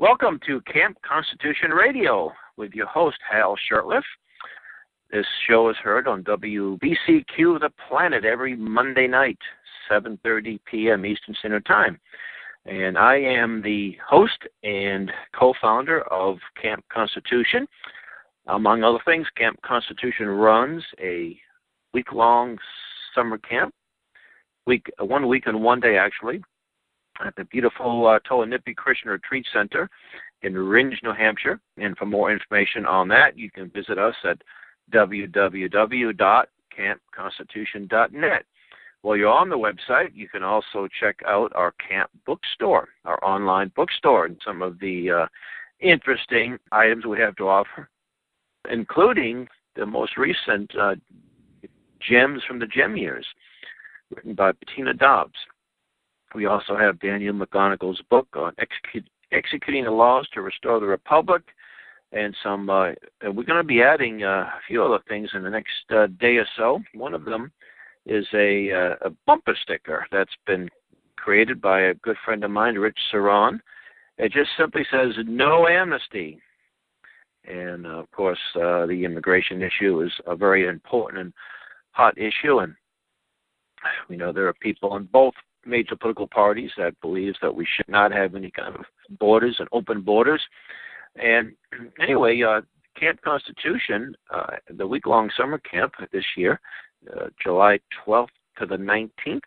Welcome to Camp Constitution Radio with your host, Hal Shurtleff. This show is heard on WBCQ The Planet every Monday night, 7:30 p.m. Eastern Standard Time. And I am the host and co-founder of Camp Constitution. Among other things, Camp Constitution runs a week-long summer camp, 1 week and 1 day actually, at the beautiful Toanipi Christian Retreat Center in Ringe, New Hampshire. And for more information on that, you can visit us at www.campconstitution.net. While you're on the website, you can also check out our camp bookstore, our online bookstore, and some of the interesting items we have to offer, including the most recent Gems from the Gem Years, written by Bettina Dobbs. We also have Daniel McGonigle's book on executing the laws to restore the republic, and some. We're going to be adding a few other things in the next day or so. One of them is a bumper sticker that's been created by a good friend of mine, Rich Saran. It just simply says "No Amnesty," and of course, the immigration issue is a very important and hot issue, and we know there are people in both major political parties that believes that we should not have any kind of borders and open borders. And anyway, Camp Constitution, the week-long summer camp this year, July 12th to the 19th,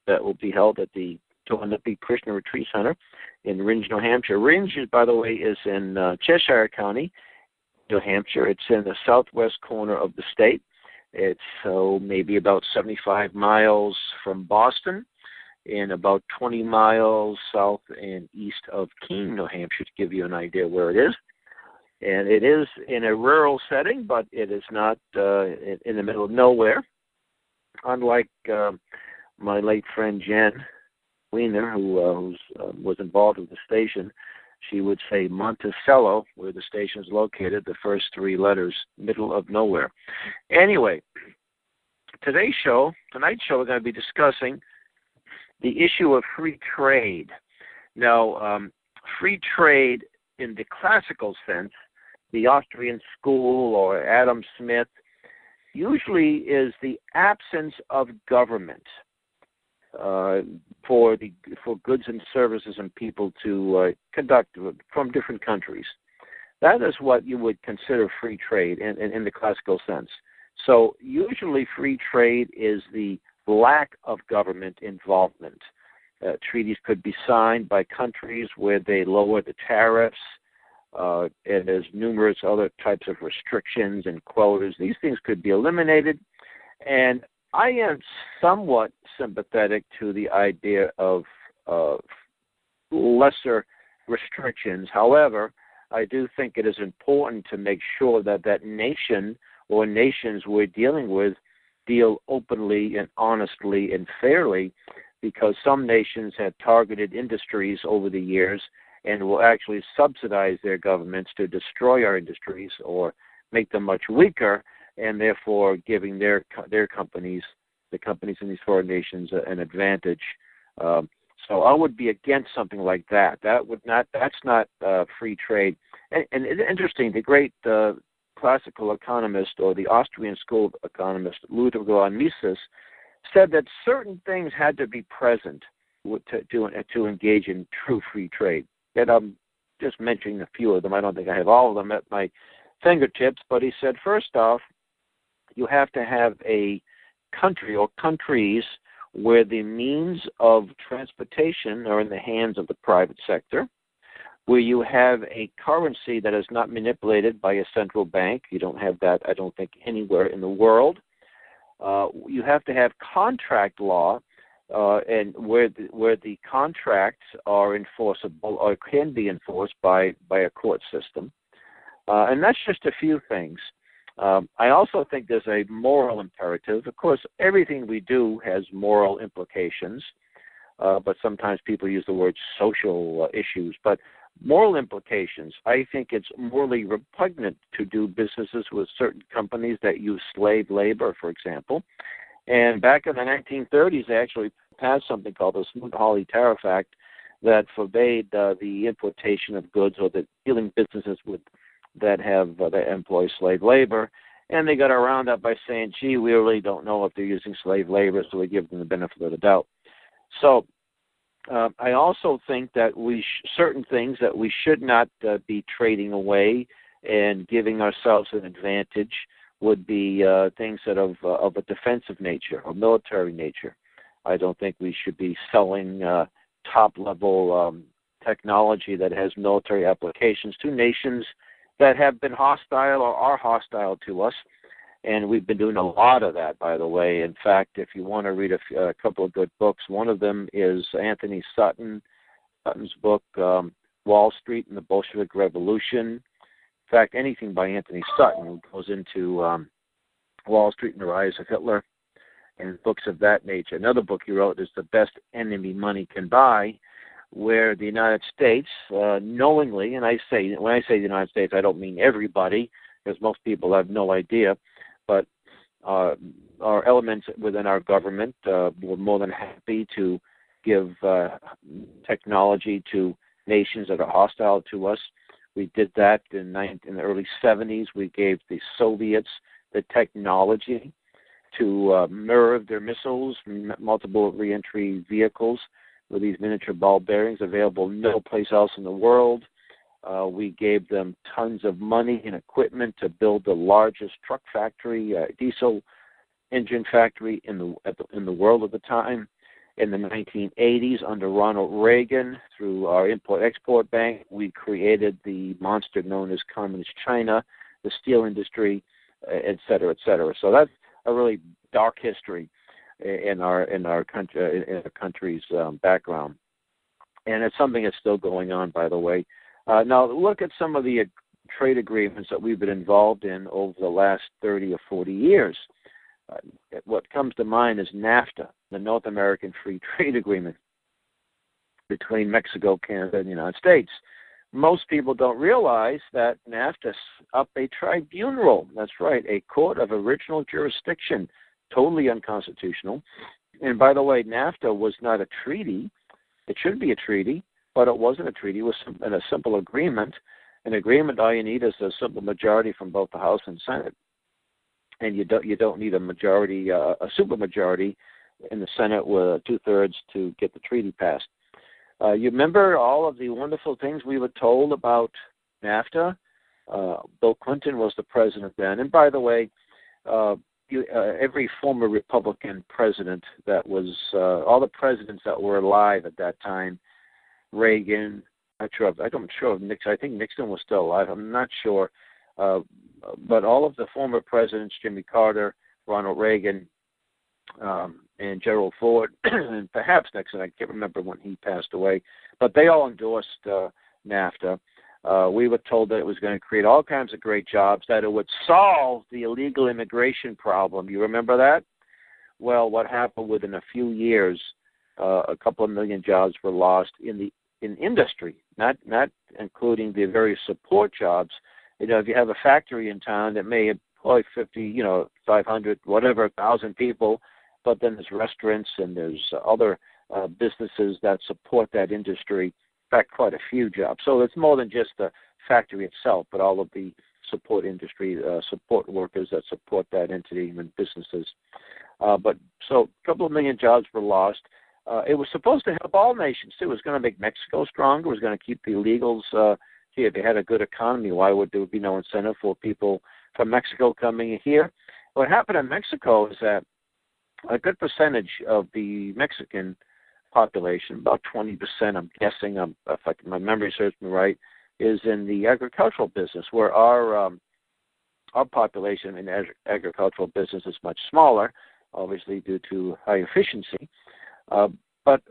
that will be held at the Toanipi Christian Retreat Center in Ringe, New Hampshire. Ringe, by the way, is in Cheshire County, New Hampshire. It's in the southwest corner of the state. It's maybe about 75 miles from Boston, and about 20 miles south and east of Keene, New Hampshire, to give you an idea where it is. And it is in a rural setting, but it is not in the middle of nowhere. Unlike my late friend Jen Weiner, who was involved with the station, she would say Monticello, where the station is located, the first three letters, middle of nowhere. Anyway, tonight's show, we're going to be discussing the issue of free trade. Now, free trade in the classical sense, the Austrian school or Adam Smith, usually is the absence of government for goods and services and people to conduct from different countries. That is what you would consider free trade in the classical sense. So usually free trade is the lack of government involvement. Treaties could be signed by countries where they lower the tariffs, and there's numerous other types of restrictions and quotas. These things could be eliminated, and I am somewhat sympathetic to the idea of lesser restrictions. However, I do think it is important to make sure that that nation or nations we're dealing with deal openly and honestly and fairly, because some nations have targeted industries over the years and will actually subsidize their governments to destroy our industries or make them much weaker, and therefore giving their companies, the companies in these foreign nations, an advantage. So I would be against something like that. That's not free trade. And it's interesting, the great classical economist, or the Austrian school economist, Ludwig von Mises, said that certain things had to be present to engage in true free trade. And I'm just mentioning a few of them. I don't think I have all of them at my fingertips, but he said, first off, you have to have a country or countries where the means of transportation are in the hands of the private sector, where you have a currency that is not manipulated by a central bank. You don't have that, I don't think, anywhere in the world. You have to have contract law, and where the contracts are enforceable or can be enforced by a court system. And that's just a few things. I also think there's a moral imperative. Of course, everything we do has moral implications, but sometimes people use the word social issues. But moral implications, I think it's morally repugnant to do businesses with certain companies that use slave labor, for example. And back in the 1930s, they actually passed something called the Smoot-Hawley Tariff Act that forbade the importation of goods or the dealing businesses with that employ slave labor. And they got around that by saying, gee, we really don't know if they're using slave labor, so we give them the benefit of the doubt. So I also think that certain things that we should not be trading away and giving ourselves an advantage would be things that of a defensive nature or military nature. I don't think we should be selling top-level technology that has military applications to nations that have been hostile or are hostile to us. And we've been doing a lot of that, by the way. In fact, if you want to read a couple of good books, one of them is Anthony Sutton's book, Wall Street and the Bolshevik Revolution. In fact, anything by Anthony Sutton goes into Wall Street and the Rise of Hitler and books of that nature. Another book he wrote is The Best Enemy Money Can Buy, where the United States knowingly, and when I say the United States, I don't mean everybody, because most people have no idea, but our elements within our government were more than happy to give technology to nations that are hostile to us. We did that in the early 70s. We gave the Soviets the technology to mirror their missiles, multiple reentry vehicles with these miniature ball bearings available no place else in the world. We gave them tons of money and equipment to build the largest truck factory, diesel engine factory in the world at the time. In the 1980s, under Ronald Reagan, through our Import-Export Bank, we created the monster known as Communist China, the steel industry, et cetera, et cetera. So that's a really dark history in our country's background, and it's something that's still going on, by the way. Now, look at some of the trade agreements that we've been involved in over the last 30 or 40 years. What comes to mind is NAFTA, the North American Free Trade Agreement between Mexico, Canada, and the United States. Most people don't realize that NAFTA set up a tribunal. That's right, a court of original jurisdiction, totally unconstitutional. And by the way, NAFTA was not a treaty. It should be a treaty, but it wasn't a treaty. It was a simple agreement. An agreement, all you need is a simple majority from both the House and Senate. And you don't need a majority, a supermajority in the Senate with 2/3 to get the treaty passed. You remember all of the wonderful things we were told about NAFTA? Bill Clinton was the president then. And by the way, every former Republican president that was, all the presidents that were alive at that time, Reagan, I'm sure of Nixon. I think Nixon was still alive. I'm not sure. But all of the former presidents, Jimmy Carter, Ronald Reagan, and Gerald Ford, and perhaps Nixon, I can't remember when he passed away, but they all endorsed NAFTA. We were told that it was going to create all kinds of great jobs, that it would solve the illegal immigration problem. You remember that? Well, what happened within a few years, a couple of million jobs were lost in industry, not including the various support jobs. You know, if you have a factory in town that may employ 50, 500, whatever, 1,000 people, but then there's restaurants and there's other businesses that support that industry. In fact, quite a few jobs. So it's more than just the factory itself, but all of the support industry, support workers that support that entity and businesses. But so a couple of million jobs were lost. It was supposed to help all nations, too. It was going to make Mexico stronger. It was going to keep the illegals here. If they had a good economy, why would there be no incentive for people from Mexico coming here? What happened in Mexico is that a good percentage of the Mexican population, about 20%, I'm guessing, if my memory serves me right, is in the agricultural business, where our population in the agricultural business is much smaller, obviously due to high efficiency. But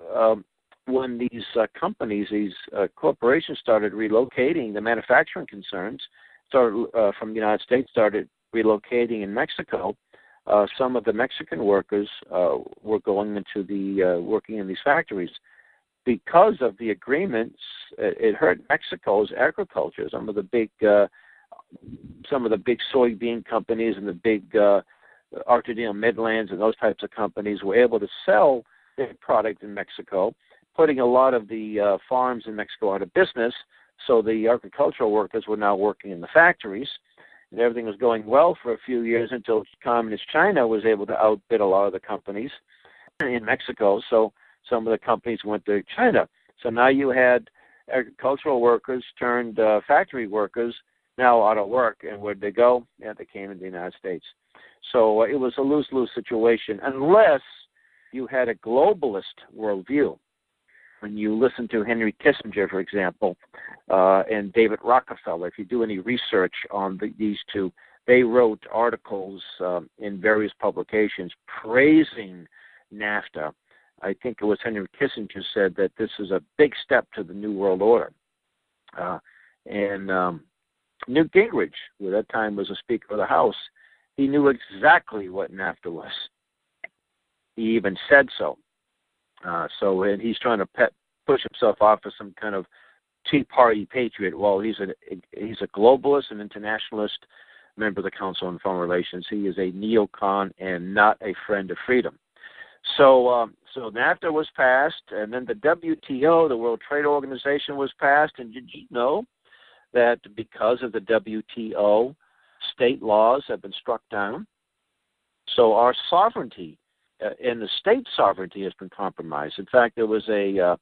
when these companies, these corporations started relocating, the manufacturing concerns from the United States started relocating in Mexico. Some of the Mexican workers were going into working in these factories. Because of the agreements, it hurt Mexico's agriculture. Some of the big soybean companies and the big Artadillo Midlands and those types of companies were able to sell their product in Mexico putting a lot of the farms in Mexico out of business. So the agricultural workers were now working in the factories, and everything was going well for a few years until communist China was able to outbid a lot of the companies in Mexico. So some of the companies went to China. So now you had agricultural workers turned factory workers now out of work. And where'd they go? Yeah, they came to the United States. So it was a lose-lose situation unless you had a globalist worldview. When you listen to Henry Kissinger, for example, and David Rockefeller, if you do any research on these two, they wrote articles in various publications praising NAFTA. I think it was Henry Kissinger said that this is a big step to the New World Order. And Newt Gingrich, who at that time was a Speaker of the House, he knew exactly what NAFTA was. He even said so. And he's trying to push himself off as some kind of Tea Party patriot. Well, he's a globalist, an internationalist, member of the Council on Foreign Relations. He is a neocon and not a friend of freedom. So NAFTA was passed, and then the WTO, the World Trade Organization, was passed. And did you know that because of the WTO, state laws have been struck down? So our sovereignty and the state sovereignty has been compromised. In fact, there was a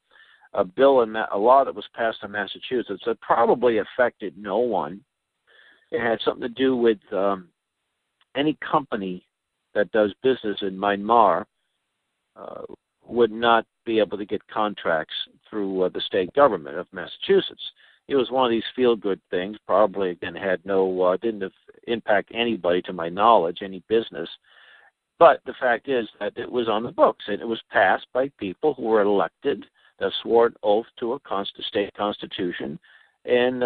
bill and a law that was passed in Massachusetts that probably affected no one. It had something to do with any company that does business in Myanmar would not be able to get contracts through the state government of Massachusetts. It was one of these feel-good things. Probably again had no didn't impact anybody to my knowledge, any business. But the fact is that it was on the books, and it was passed by people who were elected, that swore an oath to a state constitution, and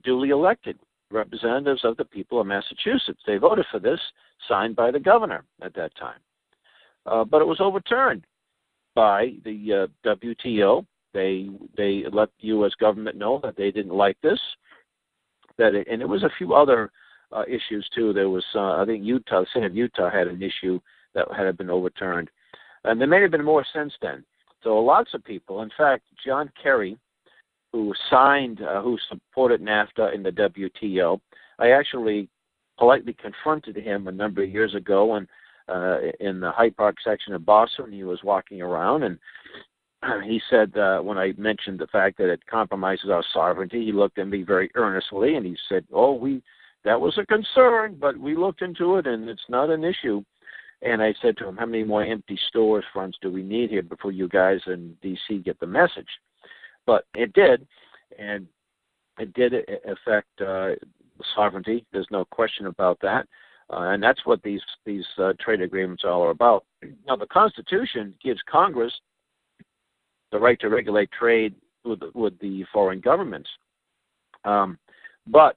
duly elected representatives of the people of Massachusetts. They voted for this, signed by the governor at that time. But it was overturned by the WTO. They let the U.S. government know that they didn't like this. And there was a few other issues too. There was, I think, the state of Utah had an issue that had been overturned, and there may have been more since then. So lots of people. In fact, John Kerry, who supported NAFTA in the WTO, I actually politely confronted him a number of years ago, and in the Hyde Park section of Boston, he was walking around, and he said, when I mentioned the fact that it compromises our sovereignty, he looked at me very earnestly, and he said, that was a concern, but we looked into it, and it's not an issue. And I said to him, how many more empty storage fronts do we need here before you guys in D.C. get the message? But it did, and it did affect sovereignty. There's no question about that. And that's what these trade agreements all are about. Now, the Constitution gives Congress the right to regulate trade with the foreign governments. But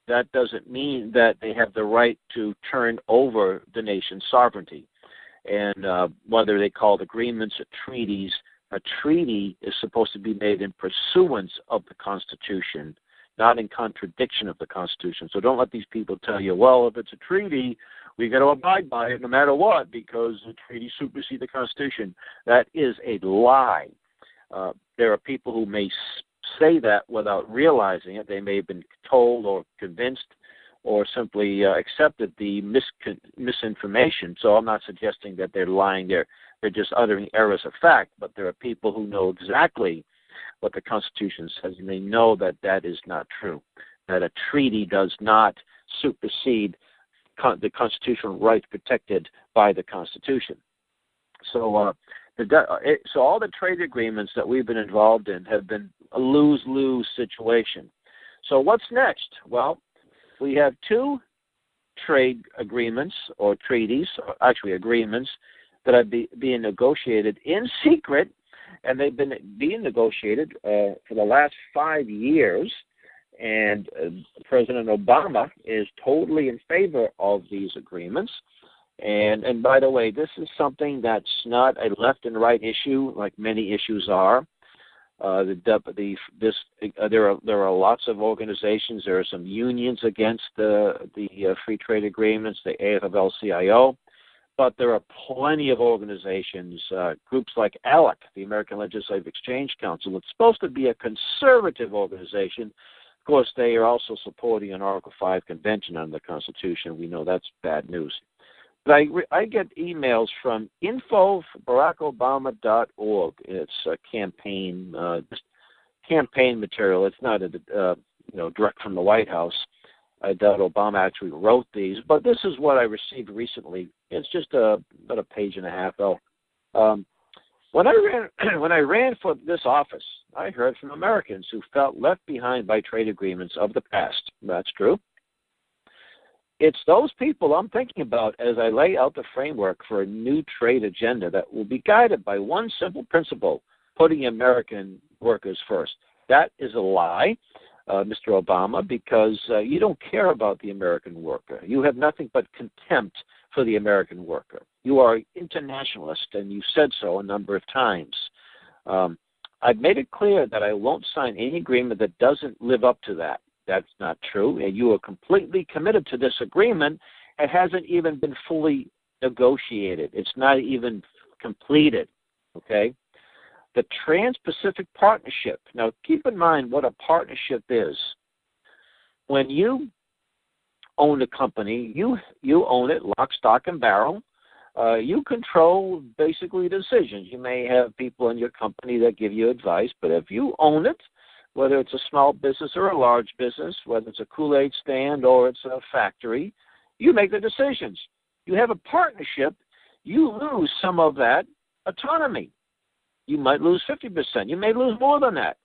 that doesn't mean that they have the right to turn over the nation's sovereignty. And whether they call agreements or treaties, a treaty is supposed to be made in pursuance of the Constitution, not in contradiction of the Constitution. So don't let these people tell you, well, if it's a treaty, we got to abide by it no matter what because the treaty supersedes the Constitution. That is a lie. There are people who may say that without realizing it. They may have been told or convinced or simply accepted the misinformation. So I'm not suggesting that they're lying. They're just uttering errors of fact. But there are people who know exactly what the Constitution says, and they know that that is not true, that a treaty does not supersede the constitutional rights protected by the Constitution. So all the trade agreements that we've been involved in have been a lose-lose situation. So what's next? Well, we have two trade agreements or treaties, or actually agreements, that are being negotiated in secret, and they've been being negotiated for the last 5 years. And President Obama is totally in favor of these agreements. And by the way, this is something that's not a left and right issue like many issues are. There are lots of organizations. There are some unions against the free trade agreements, the AFL-CIO, But there are plenty of organizations, groups like ALEC, the American Legislative Exchange Council. It's supposed to be a conservative organization. Of course, they are also supporting an Article 5 convention on the Constitution. We know that's bad news. But I get emails from info@barackobama.org. It's a campaign material. It's not direct from the White House. I doubt Obama actually wrote these, but this is what I received recently. It's just about a page and a half, though. When I ran for this office, I heard from Americans who felt left behind by trade agreements of the past. That's true. It's those people I'm thinking about as I lay out the framework for a new trade agenda that will be guided by one simple principle: putting American workers first. That is a lie, Mr. Obama, because you don't care about the American worker. You have nothing but contempt for the American worker. You are an internationalist, and you said so a number of times. I've made it clear that I won't sign any agreement that doesn't live up to that. That's not true. And you are completely committed to this agreement. It hasn't even been fully negotiated. It's not even completed, okay? The TransPacific Partnership. Now, keep in mind what a partnership is. When you own a company, you own it lock, stock, and barrel. You control basically decisions. You may have people in your company that give you advice, but if you own it, whether it's a small business or a large business, whether it's a Kool-Aid stand or it's a factory, you make the decisions. You have a partnership, you lose some of that autonomy. You might lose 50%. You may lose more than that.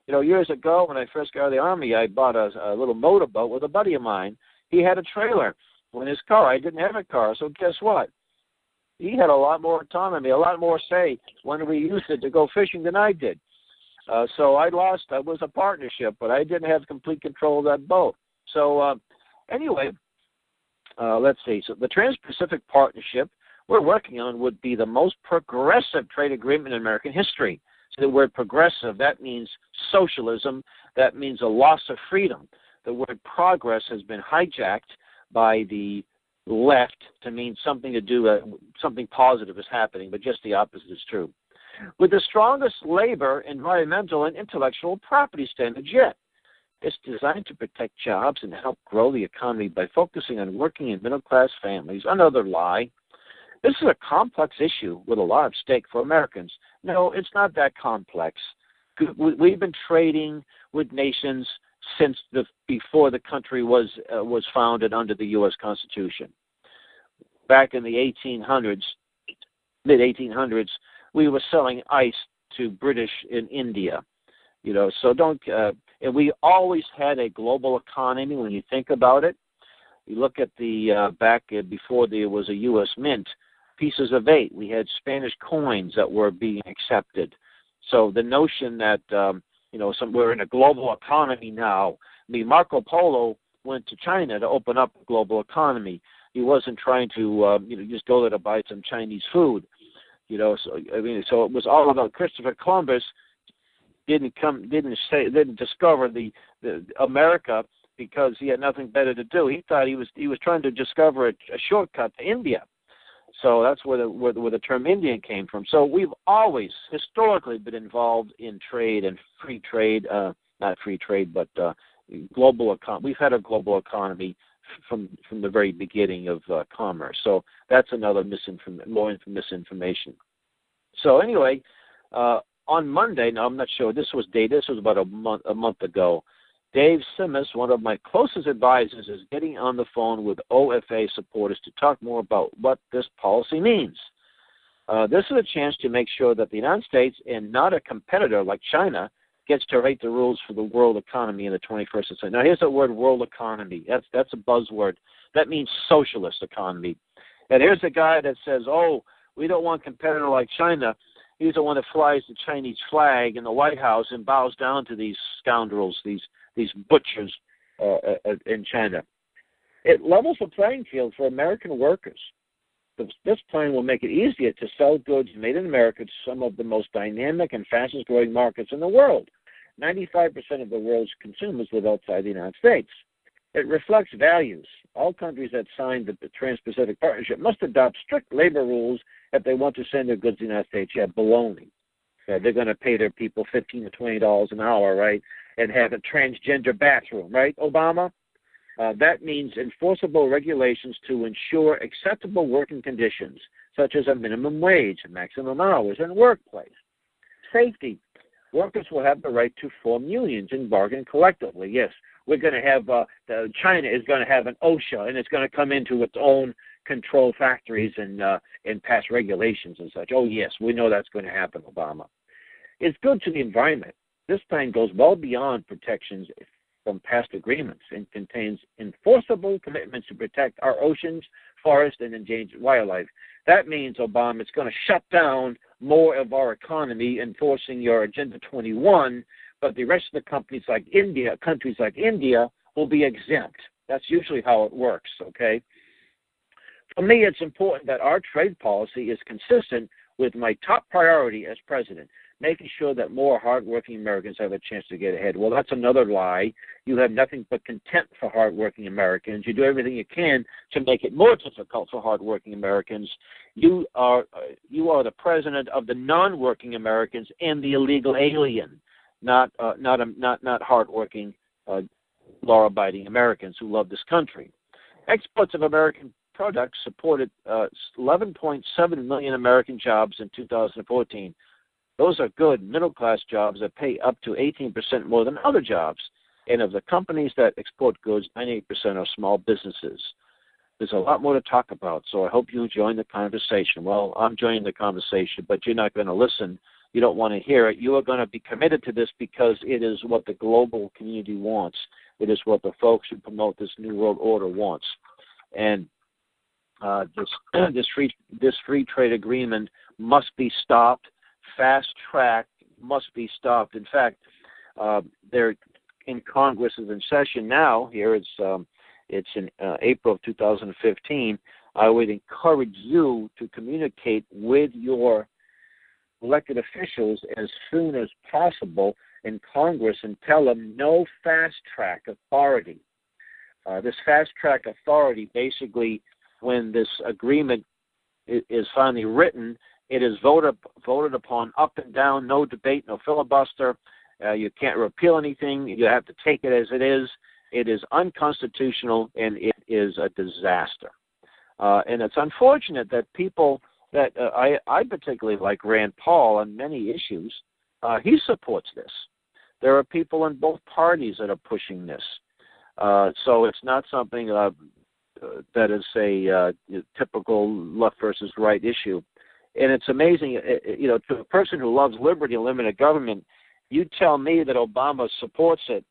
You know, years ago when I first got out of the Army, I bought a little motorboat with a buddy of mine. He had a trailer in his car. I didn't have a car, so guess what? He had a lot more autonomy, a lot more say when we used it to go fishing than I did. So I lost. I was a partnership, but I didn't have complete control of that boat. So anyway, let's see. So the Trans-Pacific Partnership we're working on would be the most progressive trade agreement in American history. So the word progressive, that means socialism. That means a loss of freedom. The word progress has been hijacked by the left to mean something to do, something positive is happening, but just the opposite is true. With the strongest labor, environmental, and intellectual property standards yet. It's designed to protect jobs and help grow the economy by focusing on working and middle-class families. Another lie. This is a complex issue with a lot at stake for Americans. No, it's not that complex. We've been trading with nations since before the country was founded under the U.S. Constitution. Back in the 1800s, mid-1800s, we were selling ice to British in India, you know. So and we always had a global economy. When you think about it, you look at the back before there was a U.S. mint, pieces of 8. We had Spanish coins that were being accepted. So the notion that we're in a global economy now. I mean, Marco Polo went to China to open up the global economy. He wasn't trying to just go there to buy some Chinese food. So it was all about Christopher Columbus didn't discover the America because he had nothing better to do. He thought he was trying to discover a shortcut to India. So that's where the term Indian came from. So we've always historically been involved in trade and free trade, not free trade, but global economy. We've had a global economy from the very beginning of commerce. So that's another misinformation. So anyway, on Monday, now I'm not sure, this was about a month ago, Dave Simas, one of my closest advisors, is getting on the phone with OFA supporters to talk more about what this policy means. This is a chance to make sure that the United States, and not a competitor like China, gets to write the rules for the world economy in the 21st century. Now, here's the word world economy. That's a buzzword. That means socialist economy. And here's a guy that says, we don't want a competitor like China. He's the one that flies the Chinese flag in the White House and bows down to these scoundrels, these butchers in China. It levels the playing field for American workers. This plan will make it easier to sell goods made in America to some of the most dynamic and fastest-growing markets in the world. 95% of the world's consumers live outside the United States. It reflects values. All countries that signed the TransPacific Partnership must adopt strict labor rules if they want to send their goods to the United States. Yeah, baloney. They're going to pay their people $15 to $20 an hour, right, and have a transgender bathroom, right, Obama? That means enforceable regulations to ensure acceptable working conditions, such as a minimum wage, maximum hours, and workplace. Safety. Workers will have the right to form unions and bargain collectively. Yes, we're going to have, China is going to have an OSHA, and it's going to come into its own control factories and pass regulations and such. Oh, yes, we know that's going to happen, Obama. It's good to the environment. This plan goes well beyond protections from past agreements and contains enforceable commitments to protect our oceans, forests, and endangered wildlife. That means, Obama, it's going to shut down more of our economy, enforcing your Agenda 21, but the rest of the countries like India will be exempt. That's usually how it works, okay? For me, it's important that our trade policy is consistent with my top priority as president, making sure that more hardworking Americans have a chance to get ahead. Well, that's another lie. You have nothing but contempt for hardworking Americans. You do everything you can to make it more difficult for hardworking Americans. You are the president of the non-working Americans and the illegal alien, not hardworking, law-abiding Americans who love this country. Exports of American products supported 11.7 million American jobs in 2014. Those are good middle-class jobs that pay up to 18% more than other jobs. And of the companies that export goods, 98% are small businesses. There's a lot more to talk about, so I hope you join the conversation. Well, I'm joining the conversation, but you're not going to listen. You don't want to hear it. You are going to be committed to this because it is what the global community wants. It is what the folks who promote this New World Order wants. And this free trade agreement must be stopped. Fast track must be stopped. In fact, they're in Congress is in session now. Here it's in April of 2015. I would encourage you to communicate with your elected officials as soon as possible in Congress and tell them no fast track authority. This fast track authority, basically, when this agreement is finally written, it is voted upon up and down, no debate, no filibuster. You can't repeal anything. You have to take it as it is. It is unconstitutional, and it is a disaster. And it's unfortunate that people that I particularly like Rand Paul on many issues, he supports this. There are people in both parties that are pushing this. So it's not something that is a typical left versus right issue. And it's amazing, to a person who loves liberty and limited government, you tell me that Obama supports it,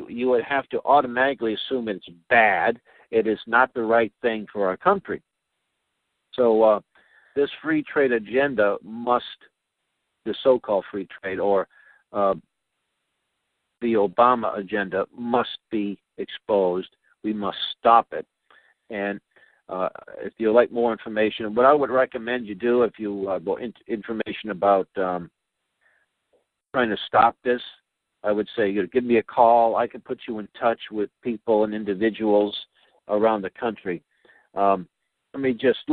you would have to automatically assume it's bad. It is not the right thing for our country. So this free trade agenda the so-called free trade or the Obama agenda must be exposed. We must stop it. And if you like more information, what I would recommend you do if you want information about trying to stop this, I would say give me a call. I can put you in touch with people and individuals around the country. Let me just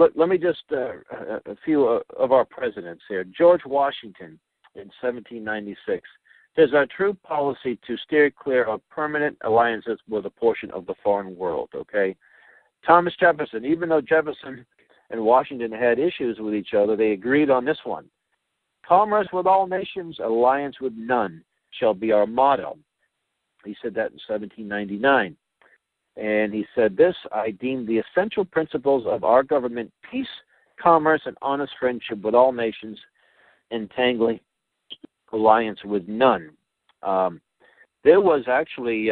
a few of our presidents here. George Washington in 1796 says our true policy to steer clear of permanent alliances with a portion of the foreign world. Okay. Thomas Jefferson, even though Jefferson and Washington had issues with each other, they agreed on this one. Commerce with all nations, alliance with none shall be our motto. He said that in 1799. And he said this, I deem the essential principles of our government, peace, commerce, and honest friendship with all nations, entangling alliance with none. There was actually...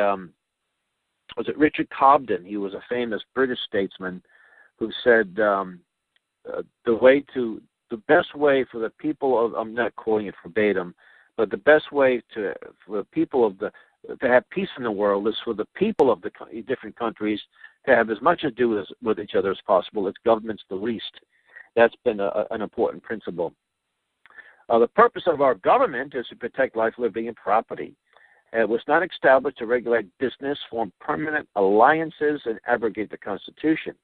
was it Richard Cobden? He was a famous British statesman who said the best way for the people of, I'm not quoting it verbatim, but the best way for the people to have peace in the world is for the people of the different countries to have as much to do with each other as possible. Its government's the least. That's been an important principle. The purpose of our government is to protect life, liberty, and property. It was not established to regulate business, form permanent alliances, and abrogate the Constitution.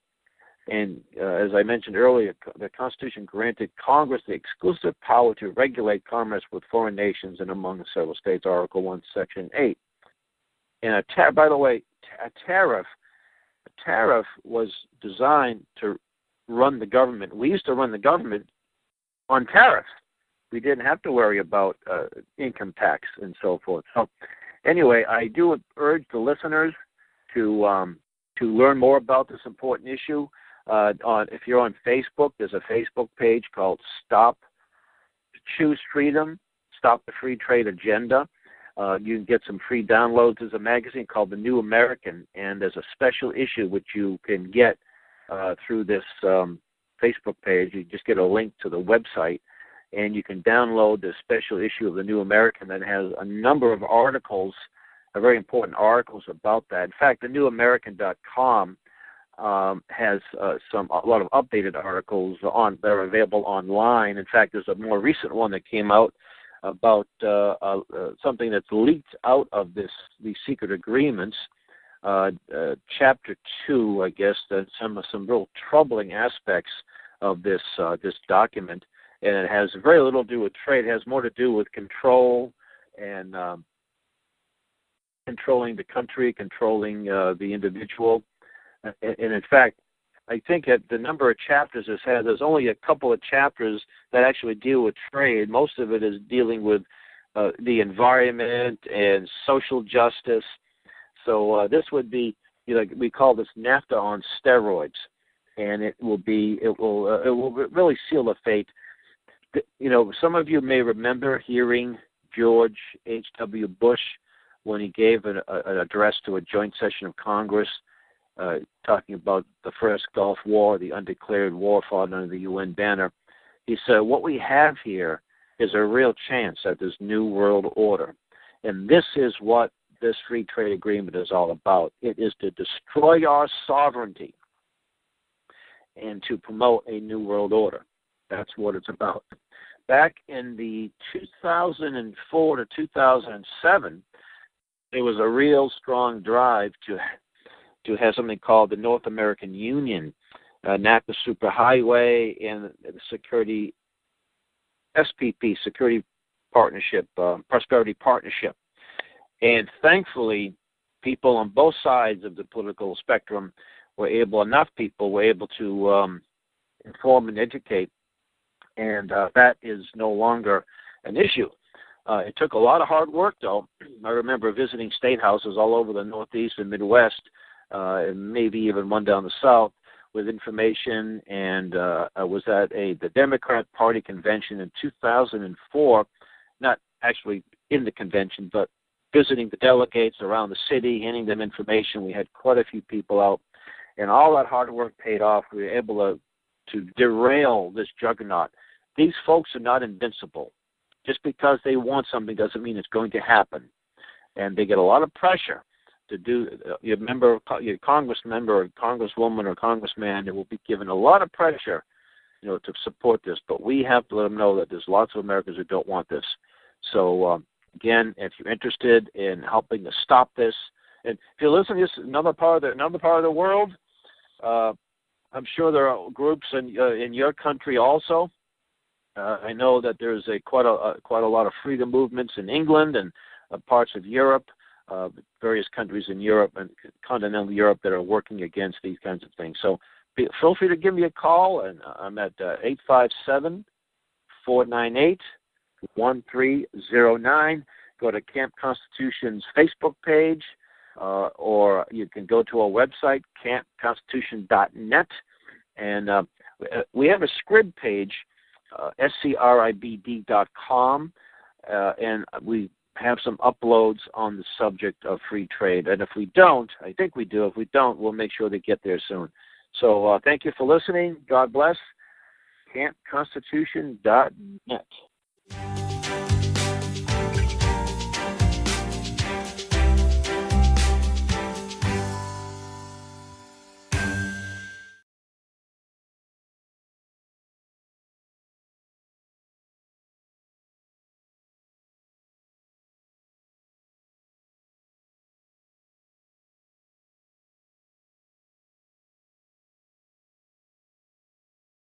And as I mentioned earlier, the Constitution granted Congress the exclusive power to regulate commerce with foreign nations and among several states, Article 1, Section 8. And by the way, a tariff was designed to run the government. We used to run the government on tariffs. We didn't have to worry about income tax and so forth. So anyway, I do urge the listeners to learn more about this important issue. If you're on Facebook, there's a Facebook page called Choose Freedom, Stop the Free Trade Agenda. You can get some free downloads. There's a magazine called The New American, and there's a special issue which you can get through this Facebook page. You just get a link to the website, and you can download the special issue of The New American that has a number of articles, very important articles about that. In fact, thenewamerican.com has a lot of updated articles that are available online. In fact, there's a more recent one that came out about something that's leaked out of these secret agreements. Chapter 2, I guess, that some real troubling aspects of this document, and it has very little to do with trade. It has more to do with control and controlling the country, controlling the individual. And in fact, I think that the number of chapters there's only a couple of chapters that actually deal with trade. Most of it is dealing with the environment and social justice. So this would be, we call this NAFTA on steroids, and it will really seal the fate. Some of you may remember hearing George H.W. Bush when he gave an address to a joint session of Congress, talking about the first Gulf War, the undeclared war fought under the UN banner. He said, what we have here is a real chance at this new world order. And this is what this free trade agreement is all about. It is to destroy our sovereignty and to promote a new world order. That's what it's about. Back in the 2004 to 2007, there was a real strong drive to have something called the North American Union, NAFTA Superhighway, and the Security SPP, Security Partnership, Prosperity Partnership. And thankfully, people on both sides of the political spectrum enough people were able to inform and educate, and that is no longer an issue. It took a lot of hard work, though. I remember visiting state houses all over the Northeast and Midwest, and maybe even one down the South, with information, and I was at the Democrat Party convention in 2004, not actually in the convention, but visiting the delegates around the city, handing them information. We had quite a few people out, and all that hard work paid off. We were able to derail this juggernaut. These folks are not invincible. Just because they want something doesn't mean it's going to happen, and they get a lot of pressure to do. Your Congress member or Congresswoman or Congressman, they will be given a lot of pressure, to support this. But we have to let them know that there's lots of Americans who don't want this. So again, if you're interested in helping to stop this, and if you're listening to this another part of the world, I'm sure there are groups in your country also. I know that there's quite a lot of freedom movements in England and parts of Europe, various countries in Europe and continental Europe that are working against these kinds of things. So feel free to give me a call, and I'm at 857-498-1309. Go to Camp Constitution's Facebook page, or you can go to our website, campconstitution.net, and we have a Scrib page, scribd.com, and we have some uploads on the subject of free trade. And if we don't, I think we do. If we don't, we'll make sure they get there soon. So thank you for listening. God bless. CampConstitution.net.